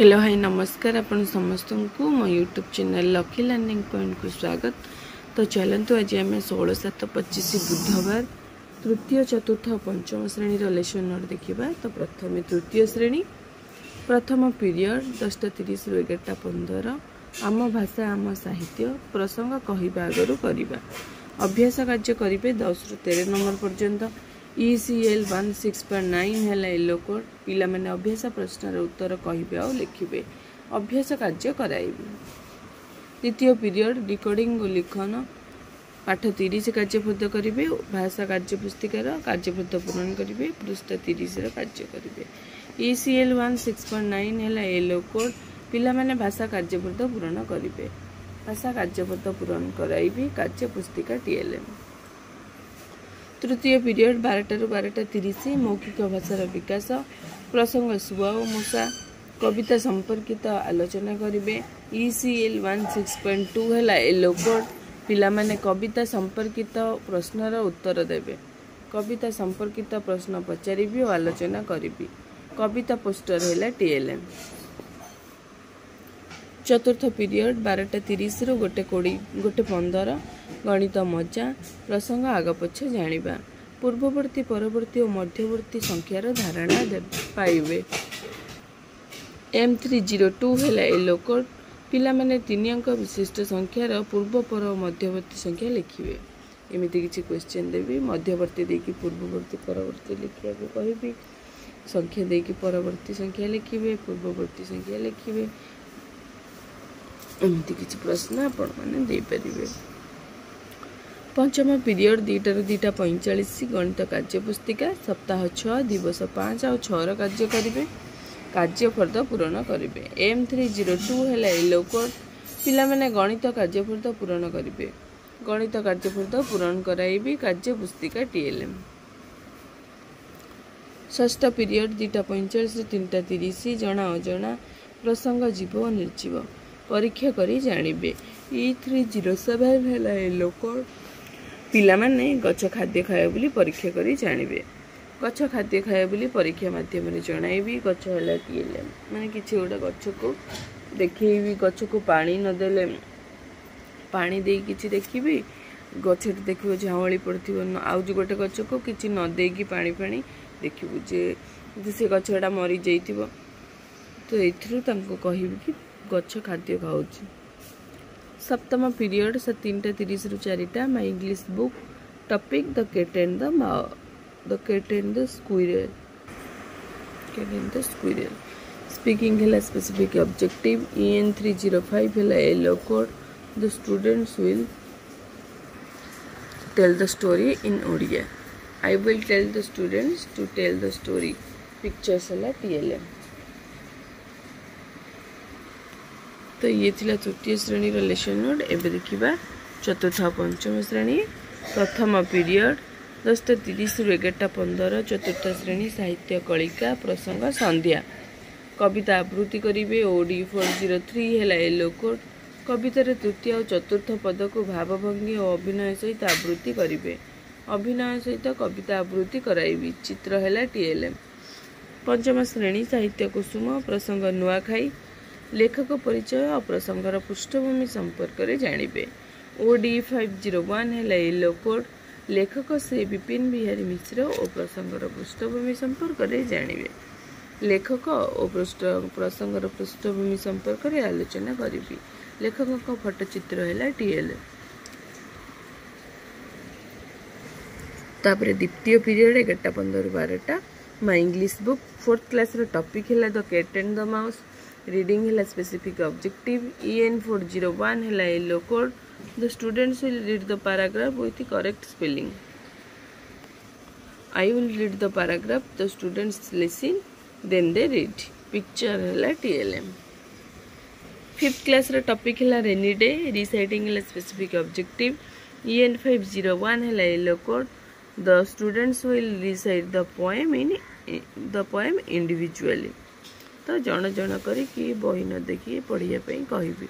Hello hi नमस्कार आपण समस्त को मो YouTube channel lucky learning point को स्वागत। तो चलतु आज आम 16/7/25 बुधवार तृतीय चतुर्थ पंचम श्रेणी लेसन नोट देखा। तो प्रथम तृतीय श्रेणी प्रथम पीरियड 10:30 रु 11:15 आम भाषा आम साहित्य प्रसंग कहवा आगु करवा अभ्यास कार्य करेंगे 10 रु 13 नंबर पर्यंत। ECL 16.9 है येलो कोड पिला मैंने अभ्यास प्रश्नर उत्तर कहे और लिखे अभ्यास कार्य कराइबे। द्वितीय पीरियड डिकोडिंग और लिखन पाठ 30 कार्यपद करेंगे भाषा कार्य पुस्तिकार कार्यपद पूरण करेंगे पृष्ठ 30 कार्य करेंगे। ECL 16.9 है येलो कोड पिला मैंने भाषा कार्यपद पूरण करेंगे भाषा कार्यपद पूरण कराइबे कार्य पुस्तिका TLM। तृतीय पीरियड 12 रु 12:30 मौखिक भाषार विकास प्रसंग सुआ और मूषा कविता संपर्कित आलोचना करेंगे। ECL 16.2 है येलो कोड पिला माने कविता संपर्कित प्रश्नर उत्तर देवे कविता संपर्कित प्रश्न पचारि और आलोचना करी कविता पोस्टर है TLM। चतुर्थ पीरियड 12:30 रु 1:15 गणित मजा प्रसंग आग पछ जानिबा पूर्ववर्ती परवर्ती और मध्यवर्ती संख्यार धारणा पाइबे। M302 है येलो कोड पिला माने 3 अंक विशिष्ट संख्यार पूर्व पर और मध्यवर्ती संख्या लिखिबे। एमिति किछि क्वेश्चन देबी मध्यवर्ती देकी पूर्ववर्ती परवर्ती लिखिया को कहबी संख्या देकी परवर्ती संख्या लिखिबे पूर्ववर्ती संख्या लिखिबे एमती किसी प्रश्न आपण मैंने दे पारिबे। पंचम पीरियड 2 रु 2:45 गणित कार्य पुस्तिका सप्ताह 6 दिवस 5 और 6 कार्य करेंगे कार्य फर्द पूरण करेंगे। M302 है येलो कोड पिला माने गणित कार्य फर्द पूरण करेंगे गणित कार्य फर्द पूरण कराइबे कार्य पुस्तिका TLM। षष्ठ पीरियड 2:45 रु 3:30 जना अजना प्रसंग जीव और निर्जीव परीक्षा करी जानिबे। E307 है येलो कोड पिला माने गछ खाद्य खाए बोली परीक्षा करी जानिबे गछ खाद्य खाए बोली परीक्षा माध्यम जणाइबी गछ है TLM माने किछि गोटे गछ को देखिबी गछ को पानी न देले पानी दे किछि देखिबी गछ देखिबो झावली पड़थिबो आउ जो गोटे गछ को किछि न देकी पानी पानी देखिबो जे से गछटा मरी जाइतिबो तो एथरु तांको कहिबी कि गछ खाद्य खाऊची। सप्तम पीरियड 3:30 रु 4 my English book topic the cat and the squirrel speaking है स्पेसिफिक ऑब्जेक्टिव। EN305 है yellow code the students will tell the story in Odia I will tell the students to tell the story pictures है TLM। तो ये थिला तृतीय श्रेणी lesson note. एबे देखिबा चतुर्थ पंचम श्रेणी प्रथम पीरियड 10:30 रु 11:15 चतुर्थ श्रेणी साहित्य कलिका प्रसंग संध्या कविता आवृत्ति करेंगे। OD 403 है येलो कोड कवितार तृतीय और चतुर्थ पद को भावभंगी और अभिनय सहित आवृत्ति करेंगे अभिनय सहित कविता आवृत्ति कराइबी चित्र है TLM। पंचम श्रेणी साहित्य कुसुम प्रसंग नुआखाई लेखक परिचय और प्रसंगर पृष्ठभूमि संपर्क में जानिबे। OD 501 है येलो कोड लेखक श्री विपिन बिहारी मिश्र और प्रसंगर पृष्ठभूमि संपर्क में जानिबे लेखक और प्रसंगर पृष्ठभूमि संपर्क में आलोचना करिबी लेखक का फोटोचित्र है TLM। तापर द्वितीय पीरियड 11:15 रु 12 my English book 4th class रो टॉपिक है the cat and the mouse reading है स्पेसिफिक ऑब्जेक्टिव। EN401 है yellow code the students will read the paragraph with correct spelling I will read the paragraph the students listen then they read picture है TLM। 5th class रो topic है rainy day reciting है specific objective. EN501 है yellow code the students will recite the poem individually तो जन जन करी बही न देखिए पढ़िया कहबी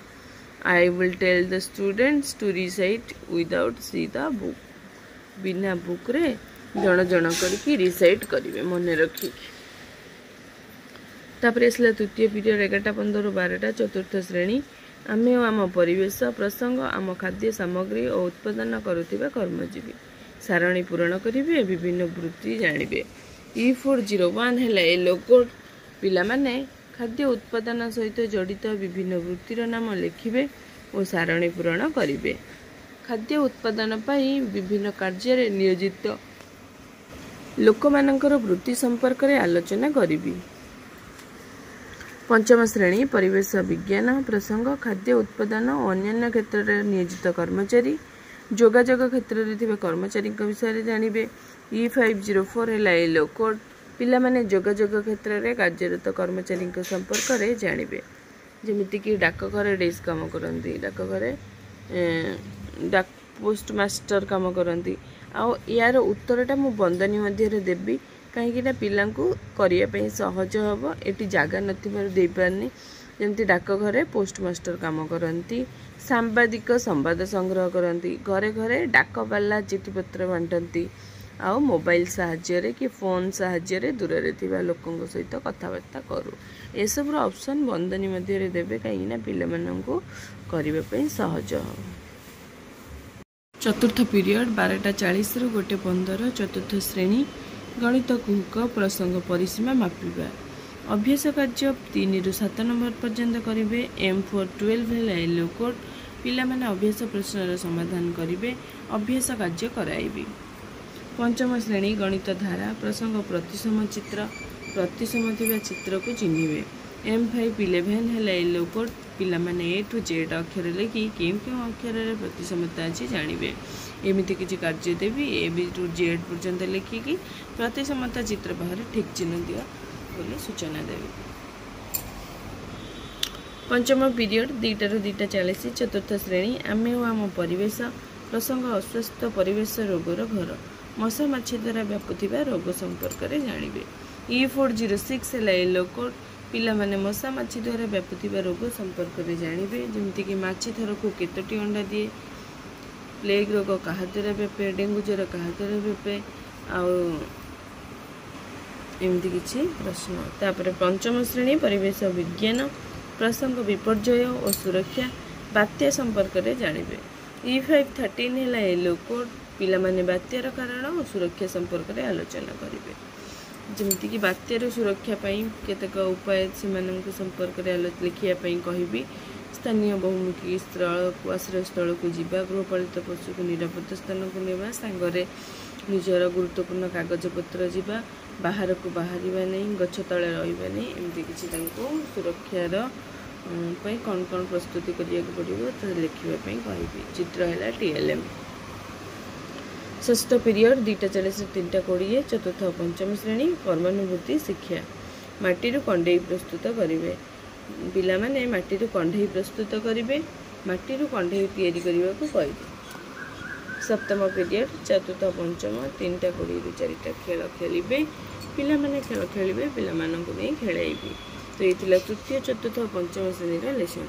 I will tell the students to recite without see the book बिना बुक रे जन जन करी रिसाइट करेंगे मन रखी। तापर आसला तृतीय पीरियड 11:15 ରୁ 12ଟା चतुर्थ श्रेणी आमे आम परिवेश प्रसंग आम खाद्य सामग्री और उत्पादन करुवा कर्मजीवी सारणी पूरण करेंगे विभिन्न वृत्ति जानवे। E401 है ए लोगो पिला माने खाद्य उत्पादन सहित जड़ित विभिन्न वृत्तिर नाम लिखिबे और सारणी पूरण करेंगे। खाद्य उत्पादन पाई विभिन्न कार्य नियोजित लोक मानकर वृत्ति संपर्क में आलोचना करी। पंचम श्रेणी परिवेश विज्ञान प्रसंग खाद्य उत्पादन और अन्य क्षेत्र में नियोजित कर्मचारी जोगाजोग क्षेत्र में कर्मचारी विषय जानवे। E504 है ए लोकोड पिला माने जोगाजोग क्षेत्र में कार्यरत कर्मचारी संपर्क में जानवे जमीक डाकघर डेस्क काम करती डाकघर डाक पोस्ट मास्टर काम करती यार उत्तरटा मु बंदनी मध्य देवी कहीं पिला करने सहज हम ये जगह नदे पारनी जमी डाकघर पोस्ट मास्टर काम करती सांबादिक संवाद संग्रह करती घरे घरे डाकबाला चिठीपत्र बांटती आउ मोबाइल साहाय्य कि फोन साहाय्य दूर रे लोकों सहित कथबार्ता करूँ एसबूर ऑप्शन बंदनी मध्य देवे कहीं पिला करने सहज हम। चतुर्थ पीरियड 12:40 ରୁ 1:15 चतुर्थ श्रेणी गणित कुहक प्रसंग परिसीमा मापिबा अभ्यास कार्य 3 ରୁ 7 नंबर पर्यंत करेंगे। M412 है लोकोड पिला माने अभ्यास प्रश्नर समाधान करेंगे अभ्यास कार्य कराइबे। पंचम श्रेणी गणित धारा प्रसंग प्रतिसम चित्र प्रतिसम थिबा चित्र को चिन्हिबे। M511 है लोकोड पिला माने A to Z अक्षर लिखि केम अक्षर प्रतिसमता अच्छी जानवे एमती किसी कार्य देवी A to Z पर्यंत लिखिकी प्रतिसमता चित्र बाहर ठीक चिन्ह दिया बोले सूचना देवी। पंचम पीरियड 2टा ରୁ 2:40 चतुर्थ श्रेणी आमे आम परिवेश प्रसंग अस्वस्थ परिवेश रोगर घर मशा माछी द्वारा व्यापुवा रोग संपर्क में जानवे। E406 है ए लोकोड पिला माने मशा माछी द्वारा व्यापुवा रोग संपर्क में जानवे जमीक माछी थर को केतोटी अंडा दिए प्लेग रोग क्या द्वारा व्यापे डेंगू ज्वर क्या द्वारा व्यापे आमती किसी प्रश्न। तापर पंचम श्रेणी परिवेश विज्ञान प्रसंग विपर्यय और सुरक्षा बात्या संपर्क में जानवे। E513 है ए लोकोड पिला माने बात्यार कारण और सुरक्षा संपर्क में आलोचना करेंगे जमीक बात्यार सुरक्षा केतक उपाय से संपर्क में लिखापी कहि स्थानीय बहुमुखी स्थल आश्रय स्थल को जीवा गृहपालित पशु को निरापद स्थान को नेबा सांगरे निजर गुरुत्वपूर्ण कागज पत्र जीवा बाहर को बाहर नहीं गछ तले रहा नहीं एमती किसी सुरक्षार कौन कौन प्रस्तुति करिया पड़ो तो लिखापी कहि चित्र है TLM। षष्ठ पीरियड 2:40 ରୁ 3:20 चतुर्थ पंचम श्रेणी कर्मानुभूति शिक्षा माटी कंडे प्रस्तुत करेंगे पिला माने माटी कंडे प्रस्तुत करेंगे माटी कंडे तैयारी करने को कह। सप्तम पीरियड चतुर्थ पंचम 3:20 ରୁ 4ଟା खेल खेलिबे पिला माने खेल खेलिबे पिला मानकु नै खेलाइबे। तो ये तृतीय चतुर्थ पंचम श्रेणी लेसन।